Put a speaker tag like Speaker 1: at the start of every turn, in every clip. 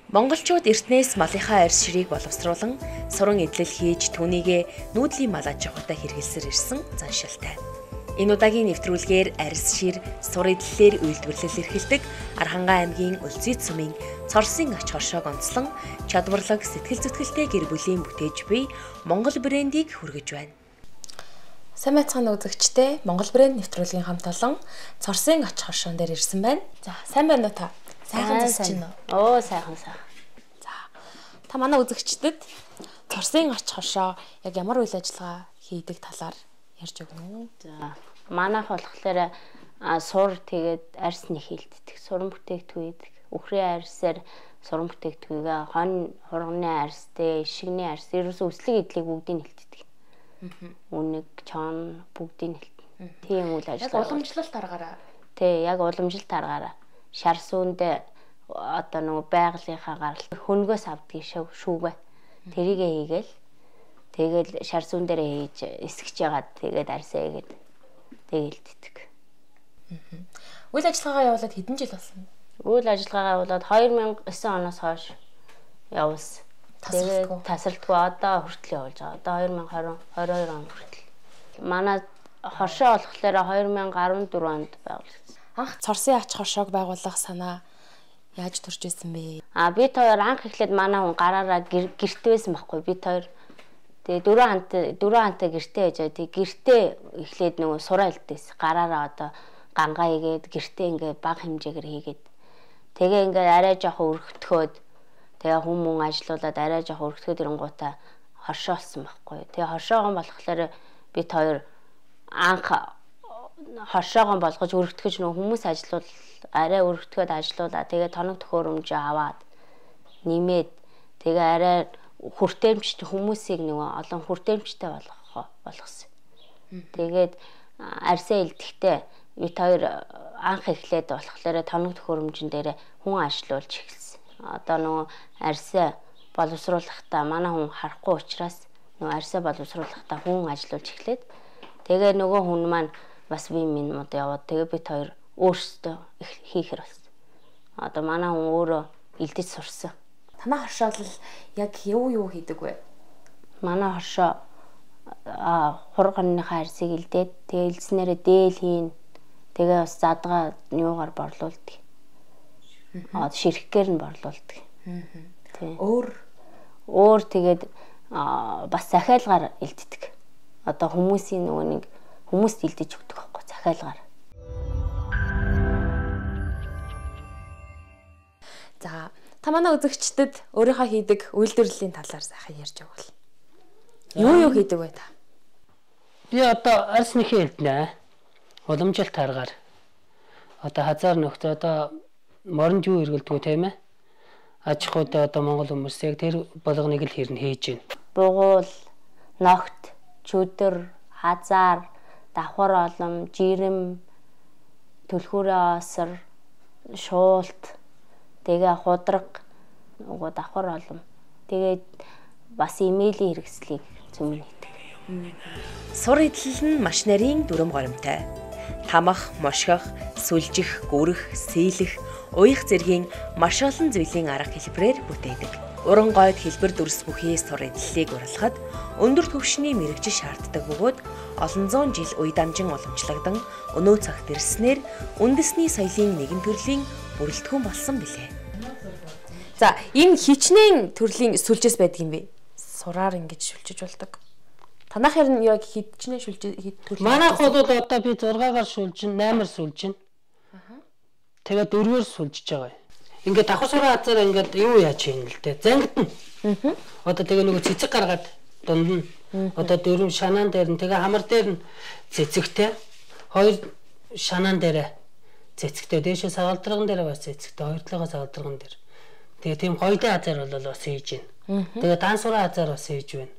Speaker 1: Монголчууд эртнээс малынхаа арьс ширийг боловсруулан суран эдлэл хийж түүнийгээ нүүдлийн мал аж ахуйтай хэрэглэсээр ирсэн заншилтай. Энэ удаагийн нэвтрүүлгээр арьс шир сур эдлэлээр үйлдвэрлэл эрхэлдэг Архангай аймгийн Өлзийд сумын Цорсын ач хоршоог онцлон чадварлаг сэтгэл зүтгэлтэй гэр бүлийн бүтээж буй Монгол брендийг хүргэж байна. Сайн байцгаана үзэгчдээ, Монгол брэнд нэвтрүүлгийн хамт олон Цорсын ач хоршоон дээр ирсэн байна. За, сайн байна уу та? Сайхан зүсч байна уу?
Speaker 2: Сайхан.
Speaker 1: За. Та манай үзэгчдэд Цорсын ач хоршоо яг ямар үйл ажиллагаа хийдэг талаар ярьж өгнө үү?
Speaker 2: За. Манайх болохоор сур тэгээд арьс нэг хийлддэг. Суран бүтээгдэхүүн хийдэг. Үхрийн арьсаар суран бүтээгдэхүүнээ хон хурганы арьс, ишигний арьс, ерөөсөө үслэг эдлийг бүгдийг хэлтдэг. Үнэг, чон бүгдийг хэлтдэг. Тийм үйл ажиллагаа.
Speaker 1: Яг уламжлалт аргаараа.
Speaker 2: Тий, яг уламжлалт аргаараа. Шар сүүнд одоо нөгөө байгалийнхаа гаралт хөнгөөс авдаг шүүгээ. Тэрийгээ хийгээл. Тэгэл шар сүүн дээрээ хийж эсгэж яагаад тэгээд арьсаа игээд тэгэлддэг.
Speaker 1: Үйл ажиллагаа явуулаад хэдэн жил болсон бэ?
Speaker 2: Үйл ажиллагаагаа явуулаад 2009 оноос хойш явуулсан. Тэгээд тасралтгүй одоо хүртэл явуулж байгаа. Одоо 2022 он хүртэл. Манай хоршоо болохоор 2014 онд байгуулагдсан.
Speaker 1: Анх Цорсын ач хоршоог байгуулах санаа яаж төрж ирсэн бэ?
Speaker 2: Бид хоёр анх эхлээд манай хүн гараараа гэрт байсан байхгүй. Бид хоёр тэгээ дөрөв хантай гэртээ байж байгаа. Тэг гэртээ эхлээд нөгөө сураа илтээс гараараа одоо гангаа хийгээд гэртээ ингээд бага хэмжээгээр хийгээд тэгээ ингээд арай жоохон өргөтгөхөд тэгээ хүмүүс ажилуулад арай жоохон өргөтгөхөд ирэнгуудаа хоршоо болсон байхгүй. Тэгээ хоршоогоо болохоор бид хоёр анх хоршоогоо болгож өргөтгөж нөгөө хүмүүс ажилуул арай өргөтгөхөд ажилуулаа. Тэгээ тоног төхөөрөмж аваад нэмээд тэгээ арай хүртээмжтэй хүмүүсийг нөгөө олон хүртээмжтэй болгосон. Тэгээд арьсаа илдэхдээ бид хоёр анх эхлээд болохоор тоног төхөөрөмжн дээр хүн ажилуулж эхэлсэн. Одоо нөгөө арьсаа боловсруулахдаа манай хүн харахгүй учраас нөгөө арьсаа боловсруулахдаа хүн ажилуулж эхлээд тэгээ нөгөө хүн маань бас бие минут яваад тэгээ бид хоёр өөрсдөө хийхэр болсон. Одоо манай хүн өөрөө илдэж сурсан.
Speaker 1: Танай хоршоо л яг юу хийдэг вэ?
Speaker 2: Манай хоршоо хурганыхаа арьсыг илдээд тэгээ илдснээрээ дээл хийн. Тэгээ бас задгаа юугаар борлуулдаг. Ширхгээр нь борлуулдаг.
Speaker 1: Тийм.
Speaker 2: Өөр тэгээд бас захиалгаар илддэг. Одоо хүмүүсийн нөгөө нэг хүмүүст илдэж өгдөг байхгүй захиалгаар.
Speaker 1: За, та манай үзэгчдэд өөрийнхөө хийдэг үйлдвэрлэлийн талаар сайхан ярьж өгвөл. Юу хийдэг вэ та?
Speaker 3: Би одоо арьс нэхий хэлдэнэ. Уламжлалт аргаар. Одоо хазаар нөхцө одоо моронд юу эргэлдэггүй тийм ээ. Аж ахуйд одоо Монгол хүмүүс яг тэр болгоныг л хэрн хийж байна.
Speaker 2: Бугуул, ногт, чөдөр, хазаар, давхар олон, жирэм, түлхүүрээ осор, шуулт, тэгээ худраг, нөгөө давхар олон. Тэгээд бас имэйлийн хэрэгслийг зөвмөн хийдэг.
Speaker 1: Сур эдлэл нь маш нарийн дүрм горимтай. Тамах, мошгох, сүлжих, гүрэх, сийлэх, уях зэргийн маш олон зүйлийн арга хэлбэрээр бүтээдэг. Уран гойд хэлбэр дүрс бүхий сур эдлэлийг уралхад өндөр түвшний мэрэгжил шаарддаг бөгөөд олон зуун жил үе дамжин уламжлагдан өнөө цагт ирснээр үндэсний соёлын нэгэн төрлийн бүрэлдэхүүн болсон билээ. За, энэ хичнээн төрлийн сүлжээс байдаг юм бэ? Сураар ингэж шүлжиж болдог. Танах хэрн яг хичнээн төрлийн.
Speaker 3: Манайх бол одоо би 6-аар шүлжин, 8-аар шүлжин. Тэгээд 4-оор шүлжиж байгаа. Ингээд давхар сураа хазаар ингээд юу яаж юм л дээ. Зангидна. Одоо тэгээ нөгөө цэцэг гаргаад дунд нь. Одоо 4 шанаан дээр нь тэгээ хамар дээр нь цэцэгтэй. 2 шанаан дээр цэцэгтэй. Дээшээ сагалдраган дээр бас цэцэгтэй. Хоёр талыгаа сагалдраган дээр. Тэгээ тийм хоёрын хазаар бол бас хийж байна. Тэгээ дан сураа хазаар бас хийж байна.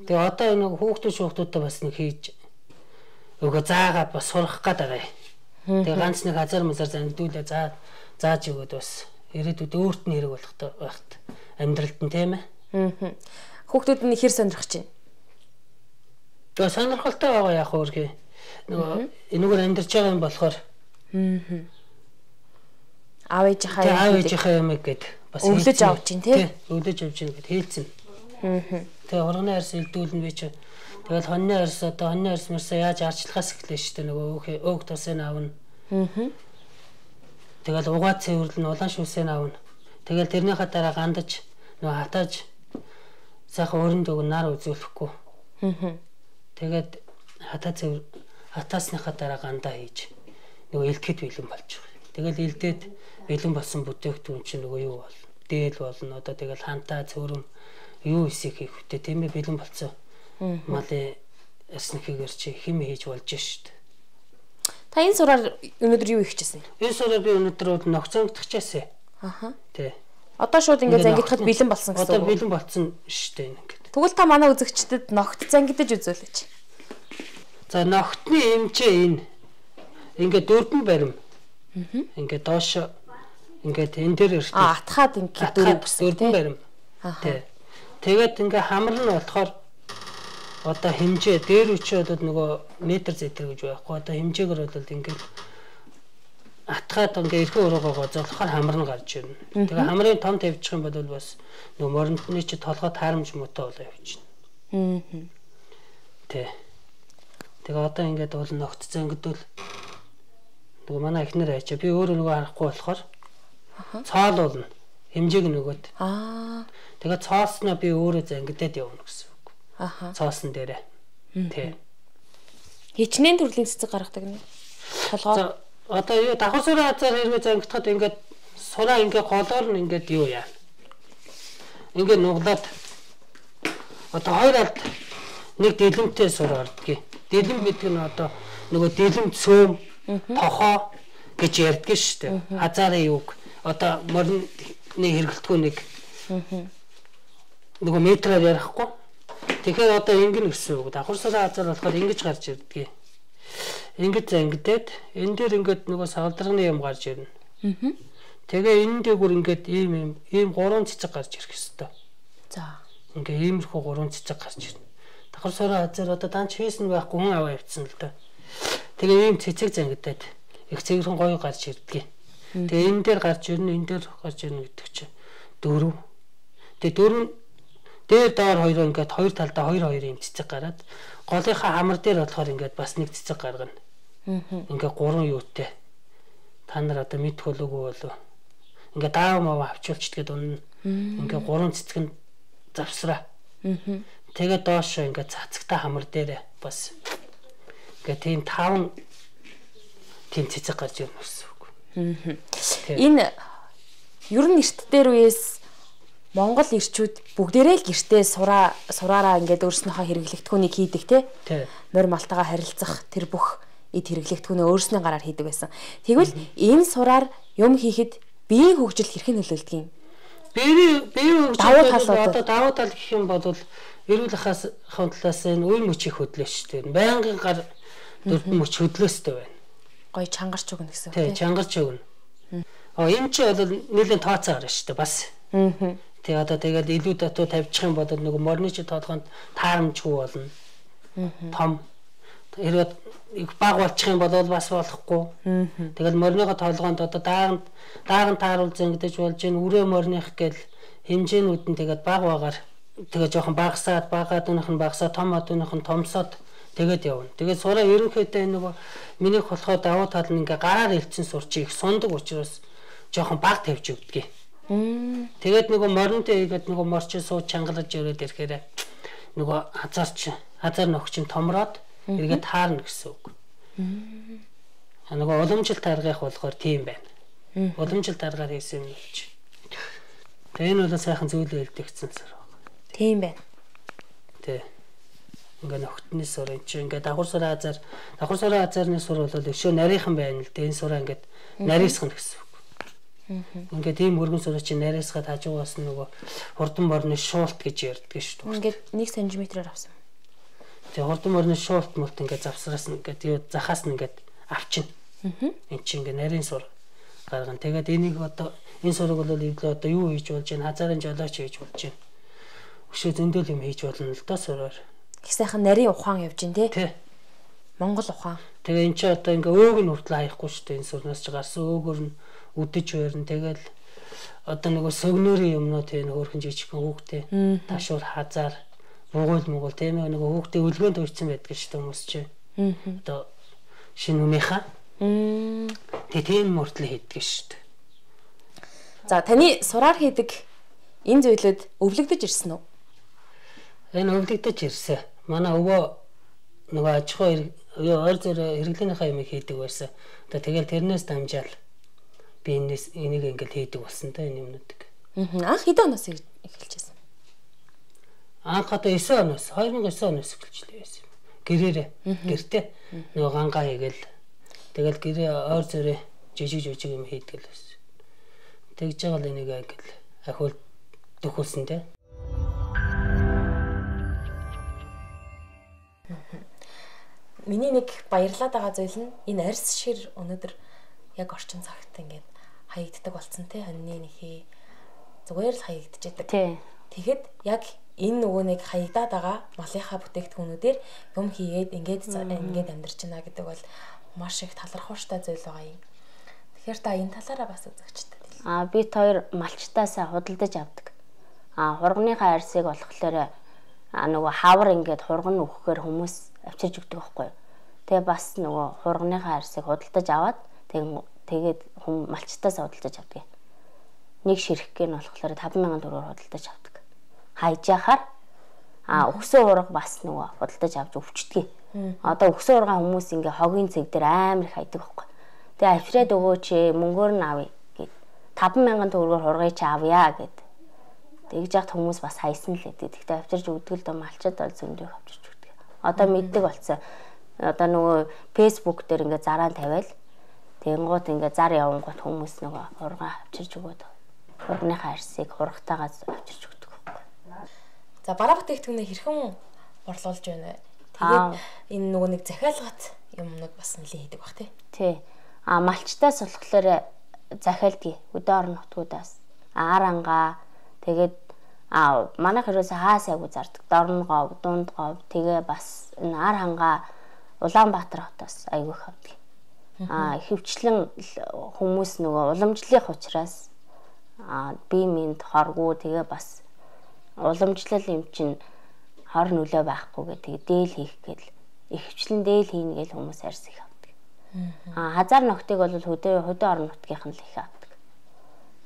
Speaker 3: Тэгээ одоо нэг хүүхдүүдээ бас нэг хийж өгөө заагаад бас сурах гээд байгаа юм. Тэгээ ганц нэг хазар мазар зангидуулаа зааж өгөөд бас ирээдүйд өөрт нь хэрэг болох байхт амьдралд нь тийм ээ.
Speaker 1: Хүүхдүүд нь хэр сонирхож байна?
Speaker 3: Тэгээ сонирхолтой байгаа яг өөргөө. Нөгөө энэгээр амьдарч байгаа юм болохоор
Speaker 1: аав ээжийнхаа
Speaker 3: аав ээжийнхаа юм гээд бас
Speaker 1: өвлөж авч чинь тий.
Speaker 3: Өвлөж авч чинь гэд хэлсэн. Тэгээ урганы арьс илдүүлнэ би чи. Тэгэл хоньны арьс одоо хоньны арьс мэрсээ яаж арчлахаас эхлэв шүү дээ нөгөө өөх тусыг авна. Тэгэл угаа цэвэрлэн улаан шүүсээ авна. Тэгэл тэрнийхээ дараа гандаж нөгөө хатааж сайхан өрөнд өгн нар үзүүлэхгүй. Тэгээд хатаасныхаа дараа гандаа хийж нөгөө илтгэд бэлэн болж байгаа. Тэгэл илдээд бэлэн болсон бүтээгдэхүүн чинь нөгөө юу бол дээл болно одоо тэгэл хантаа цөөрөм юу эсэх хийх үтэ тийм ээ бэлэн болсон. Малын эснэхийгэр чи хим хийж болж шүү дээ.
Speaker 1: Та энэ сураар өнөөдөр юу их хийжсэн?
Speaker 3: Энэ сураар би өнөөдөр ногцонгдчихжээ. Тий.
Speaker 1: Одоо шууд ингээд зангидахад бэлэн болсон гэсэн үг.
Speaker 3: Одоо бэлэн болсон шүү дээ ингээд.
Speaker 1: Тэгвэл та манай үзэгчдэд ногт зангидаж үзүүлээч.
Speaker 3: За ногтны хэмжээ энэ ингээд дөрвөн барим. Ингээд доош ингээд энэ дээр ирсэн.
Speaker 1: Атхаад ингээд
Speaker 3: дөрвөн барим. Тий. Тэгээд ингээд хамар нь болохоор одоо хэмжээ дээр үчи бол нөгөө метр зэтэр гэж байхгүй. Одоо хэмжээгээр бол ингээд атгаад ингээ эрхээ өрөөгөө гоцоолохоор хамар нь гарч ирнэ. Тэгээ хамрын том тавьчих юм бол бас нөгөө моринтны чи толгой таарамж муутай болоо явчихна. Тэ. Тэгээ одоо ингээд бол ногт зангидвал нөгөө манай эхнэр ачаа би өөрөө нөгөө харахгүй болохоор цаал болно. Хэмжээг нөгөөд. Тэгээ цааснаа би өөрөө зангидаад явна гэсэн үг. Цаасан дээрээ. Тэ.
Speaker 1: Хичнээн төрлийн цэцэг гаргадаг нэ. Толгой
Speaker 3: одоо юу давхар сураа хазаар хэрвээ зангидахад ингээд сураа ингээд голоор нь ингээд юу яа. Ингээд нуглаад одоо хоёр алд нэг дэлгэмтэй сураа ордгийг. Дэлгэм гэдэг нь одоо нөгөө дэлгэм цөөм тохоо гэж ярьдаг шүү дээ. Хазаарын юг одоо морины хэрэглэтгүй нэг нөгөө метрээр ярихгүй. Тэгэхээр одоо ингэн гэсэн үг. Давхар сураа хазаар болохоор ингэж гарч ирдгийг. Ингээд зангидаад энэ дээр ингээд нөгөө савлдрагны юм гарч ирнэ. Тэгээ энэ дээгүр ингээд ийм гурван цэцэг гарч ирэх хэвээр.
Speaker 1: За.
Speaker 3: Ингээд иймэрхүү гурван цэцэг гарч ирнэ. Давхар сураа хазаар одоо данч хийсэн байхгүй хүн аваа явцсан л да. Тэгээ ийм цэцэг зангидаад их цэгэрхэн гоё гарч ирдгийг. Тэгээ энэ дээр гарч ирнэ, энэ дээр гарч ирнэ гэдэг чинь 4. Тэгээ 4 дээр доор хоёр ингээд хоёр талдаа хоёр ийм цэцэг гараад голынхаа хамар дээр болохоор ингээд бас нэг цэцэг гаргана. Ингээд 3 юутай. Та нар одоо мэдэх болоогүй болов. Ингээд даав мав авчуулчдгээд унна. Ингээд 3 цэцэг нь завсраа. Тэгээд доош ингээд цацагтай хамар дээр бас ингээд тийм 5 тийм цэцэг гарч ирнэ гэсэн үг.
Speaker 1: Энэ ер нь эрт дээр үеэс Монгол ирчүүд бүгдээрээ л гэртээ сураараа ингээд өөрснөөхөө хэрэглэгдэхүүнийг хийдэг те. Морь малтайгаа харилцах тэр бүх эд хэрэглэгдэхүүнээ өөрснөө гараар хийдэг байсан. Тэгвэл энэ сураар юм хийхэд биеийн хөгжил хэрхэн нөлөөлдөг юм?
Speaker 3: Биеийн хөгжил одоо давуу тал гэх юм бол эрүүл ахуйн талаас энэ үе мөчийг хөдлөө шүү дээ. Байнгын гар дөрвөн мөч хөдлөөстэй байна.
Speaker 1: Гой чангарч өгнө гэсэн үг
Speaker 3: тийм. Чангарч өгнө. Энэ ч бол нэлээд тооцоо гарна шүү дээ бас. Тэгээ одоо тэгээд илүү датуу тавьчих юм бол нөгөө морины чи толгоонд таарамжгүй болно. Том. Хэрвээ их баг болчих юм бол бас болохгүй. Тэгээд мориныхоо толгоонд одоо дааган тааруул зангидаж болж ийн үрээ мориных гэл хэмжээнүүд нь тэгээд баг багаар тэгээд жоохон багасаад багаад өнөх нь багасаад том одынх нь томсоод тэгээд явна. Тэгээд сураа ерөнхийдөө нөгөө минийх болохоо давуу тал нь ингээ гараар илтсэн сурч их сундаг учраас жоохон баг тавьж өгдөг. Тэгээд нөгөө моринтэй игээд нөгөө морчин суу чангалж өрөөд ирэхээр нөгөө хазар ногч нь томроод эргээд таарна гэсэн үг. Нөгөө уламжлалт аргах болохоор тийм байна. Уламжлалт аргаар хийсэн юм чи. Тэгээ энэ бол сайхан зүйлээ илтгэсэн сар байна.
Speaker 1: Тийм байна.
Speaker 3: Тэ. Ингээ ногтны сур энэ чи ингээ давхар сураа хазаарны сур бол өшөө нарийнхан байна л дээ. Энэ сураа ингээд нарийсгах гэсэн үг. Ингээд ийм өргөн сураа чи нарийсгаад хажуугаас нөгөө хурдан борны шуулт гэж ярьдаг шүү дээ.
Speaker 1: Ингээд 1 см-аар авсан.
Speaker 3: Тэгээ хурдан борны шуулт мөлт ингээд завсраас нь ингээд юу захаас нь ингээд авчна. Энд чи ингээд нарийн сур гаргана. Тэгээд энийг одоо энэ сураг бол одоо юу хийж болж байна? Хазаарын жолооч хийж болж байна. Өшөө зөндөл юм хийж болно л доо сураар.
Speaker 1: Их сайхан нарийн ухаан явж гин тий. Монгол ухаан.
Speaker 3: Тэгээ эн чи одоо ингээ өөг нь хүртэл хаяхгүй шүү дээ. Энэ сурнаас ч гарсан өөгөр нь үдэж байрна. Тэгэл одоо нөгөө сөгнөрийн юмнууд тийм хөөрхөн жижигхэн хүүхдээ ташуур хазаар мугуул тийм нөгөө хүүхдээ өлгөөнд өрцөн байдаг шүү дээ хүмүүс чинь. Одоо шинэ үнийхээ. Тэгээ тийм мөртлөө хийдэг шүү дээ.
Speaker 1: За таны сураар хийдэг энэ зүйлүүд өвлөгдөж ирсэн үү?
Speaker 3: Энэ өвлөгдөж ирсэн. Манай өвөө нөгөө аж ахуй ойр зөрөө хэрэглэнийхээ юм хийдэг байсан. Одоо тэгэл тэрнээс дамжаал би энийг ингээл хийдэг болсон та энэ юмнуудыг.
Speaker 1: Анх хэдэн оноос эхэлжсэн?
Speaker 3: Анх одоо 9 оноос 2009 оноос эхэлжлээ байсан. Гэртээ нөгөө гангаа хийгээл тэгэл гэрээ ойр зөрөө жижиг юм хийдэг л байсан. Тэгж байгаа л энийг ингээл ахиул дөхүүлсэн те.
Speaker 1: Миний нэг баярлаад байгаа зүйл нь энэ арьс шир өнөөдөр яг орчин цагт ингээд хаягддаг болсон те. Хоньны нэхий зүгээр л хаягдж байдаг. Тэгэхэд яг энэ нөгөө нэг хаягдаад байгаа малынхаа бүтээгдэхүүнүүдээр юм хийгээд ингээд амьдарч байна гэдэг бол маш их талархууштай зүйл байгаа юм. Тэгэхээр та энэ талаараа бас үзэгчтэй.
Speaker 2: Бид хоёр малчтаасаа худалдаж авдаг. Хурганыхаа арьсыг болохоор нөгөө хавар ингээд хурган өгөхээр хүмүүс авчирж өгдөг байхгүй юу. Тэгээ бас нөгөө хурганыхаа арьсыг худалдаж аваад тэгээд малчтаасаа худалдаж авдаг. Нэг ширхэг нь болохоор 50000 төгрөгөөр худалдаж авдаг. Хайж яхаар өгсөн урга бас нөгөө худалдаж авч өвчтгий. Одоо өгсөн ургаа хүмүүс ингээ хогийн цэг дээр амар их хайдаг байхгүй. Тэгээ авчираад өгөөч мөнгөөр нь авъя гэд 50000 төгрөгөөр хургыг чи авъя гэд. Тэгж яхад хүмүүс бас хайсан л гэдэг. Тэгтээ авчирж өгдөг л дөө малчад бол зөндөө авчирч өгдөг. Одоо мэддэг болсон. Одоо нөгөө Facebook дээр ингээ зарaan тавиал тэгэнгუთ ингээ зар явангууд хүмүүс нөгөө хургаа авчирч өгөөд хургийнхаа арьсыг хургатаагаа авчирч өгдөг байхгүй.
Speaker 1: За бараа бүтээгдэхүүнээ хэрхэн борлуулж байна вэ? Тэгээд энэ нөгөө нэг захиалгат юмнууд бас нэлээд хийдэг бах тий. Малчтаас болохоор захиалдгийг өдөө орон нутгуудаас арангаа тэгээд манайх ерөөсөө хаасайгуу зардаг. Дорногов, Дундгов тэгээ бас энэ ар хангаа Улаанбаатар хотоос айгүй их авдаг. Хөвчлэн хүмүүс нөгөө уламжлалын учраас бие минь хоргуу тэгээ бас уламжлал юм чинь хор нөлөө байхгүй гэдэг дээл хийх гээл хөвчлэн дээл хийнэ гээл хүмүүс арьс их авдаг. Хазар ногтыг бол хөдөө орон нутгийнх нь л их авдаг.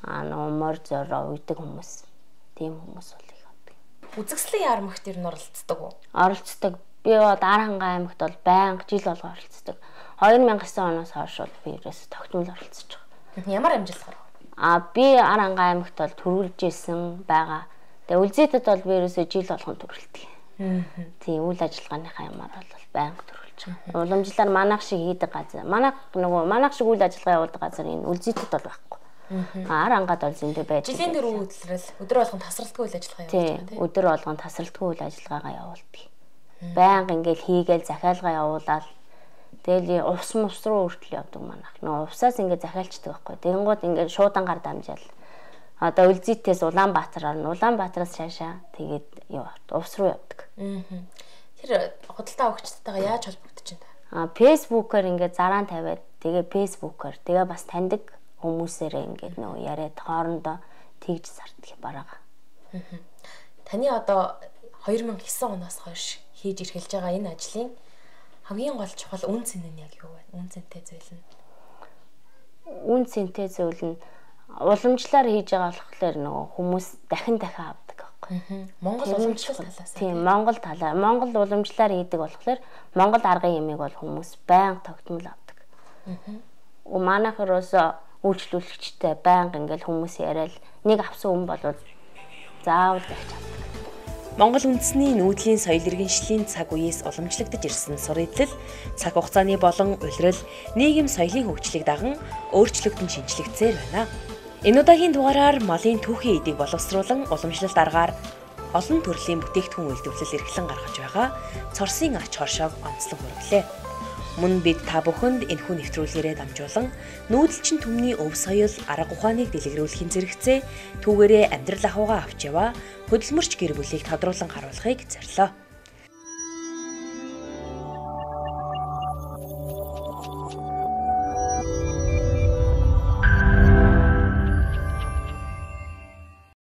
Speaker 1: Нөгөө мор зороо уйдаг хүмүүс тийм хүмүүс бол их авдаг. Үзэсгэлэн ярмагт ер нь оролцдог уу?
Speaker 2: Оролцдог. Би бол Арангаа аймагт бол байнга жил болго оролцдог. 2009 оноос хойш бол би ерөөсө тогтмол оролцож байгаа.
Speaker 1: Ямар амжилтаар?
Speaker 2: Би Арангаа аймагт бол төрүүлж исэн байгаа. Тэгээ үлзийтэд бол би ерөөсө жил болгон төрүүлдэг. Тийм үйл ажиллагааныхаа юмар бол байнга төрүүлж байгаа. Уламжлалаар манайх шиг хийдэг газар. Манайх шиг үйл ажиллагаа явуулдаг газар энэ үлзийтэд бол байхгүй. Арангад бол зөндөө байж.
Speaker 1: Жилийн дөрөв өдөр болгон тасралтгүй үйл ажиллагаа
Speaker 2: явуулдаг тийм. Өдөр болгон тасралтгүй үйл ажиллагаагаа явуулдаг. Байнга ингээл хийгээл захиалга явуулаад тэгэл увс руу хүртэл явдаг манайх. Нөгөө увсаас ингээд захиалчдаг байхгүй. Тэгэнгუთ ингээд шуудангаар дамжаал. Одоо үлзийтээс Улаанбаатараар нь Улаанбаатараас цаашаа тэгээд увс руу явдаг.
Speaker 1: Тэр худалдаа өгчдтэйгээ яаж холбогдож байна?
Speaker 2: Facebook-оор ингээд зарaan тавиад тэгээ Facebook-оор тэгээ бас таньдаг хүмүүсээрээ ингээд нөгөө яриад хоорондоо тэгж сарддаг бараага.
Speaker 1: Таны одоо 2009 оноос хойш хийж ирхэлж байгаа энэ ажлын хамгийн гол чухал үн цэн нь яг юу вэ? Үн цэнтэй зүйл нь.
Speaker 2: Үн цэнтэй зүйл нь уламжлалаар хийж байгаа болохоор нөгөө хүмүүс дахин авдаг байхгүй.
Speaker 1: Монгол уламжлал талаас.
Speaker 2: Тийм, Монгол талаа. Монгол уламжлалаар хийдэг болохоор Монгол аргын ямиг бол хүмүүс байнга тогтмол авдаг. Манайх ерөөсөө үйлчлүүлэгчтэй байнга ингээл хүмүүс яриад нэг авсан хүн бол заавал дахиж авдаг.
Speaker 1: Монгол үндэсний нүүдлийн соёл иргэншлийн цаг үеэс уламжлагдж ирсэн сур эдлэл, цаг хугацааны болон улирал, нийгэм соёлын хөгжлийг даган өөрчлөгдөн шинжлэгдсээр байна. Энэ удаагийн дугаараар малын түүхийн эдийг боловсруулан уламжлалт аргаар олон төрлийн бүтээгдэхүүн үйлдвэрлэл эрхлэн гаргаж байгаа цорсын ач хоршоог онцлог хүргэлээ. Мөн бид та бүхэнд энэхүү нэвтрүүлгээрээ дамжуулан нүүдэлчин түмний өв соёл арга ухааныг дэлгэрүүлэхийн зэрэгцээ түүгээрээ амьдрал ахуйгаа авч яваа хөдөлмөрч гэр бүлийг тодруулан харуулахыг зорилоо.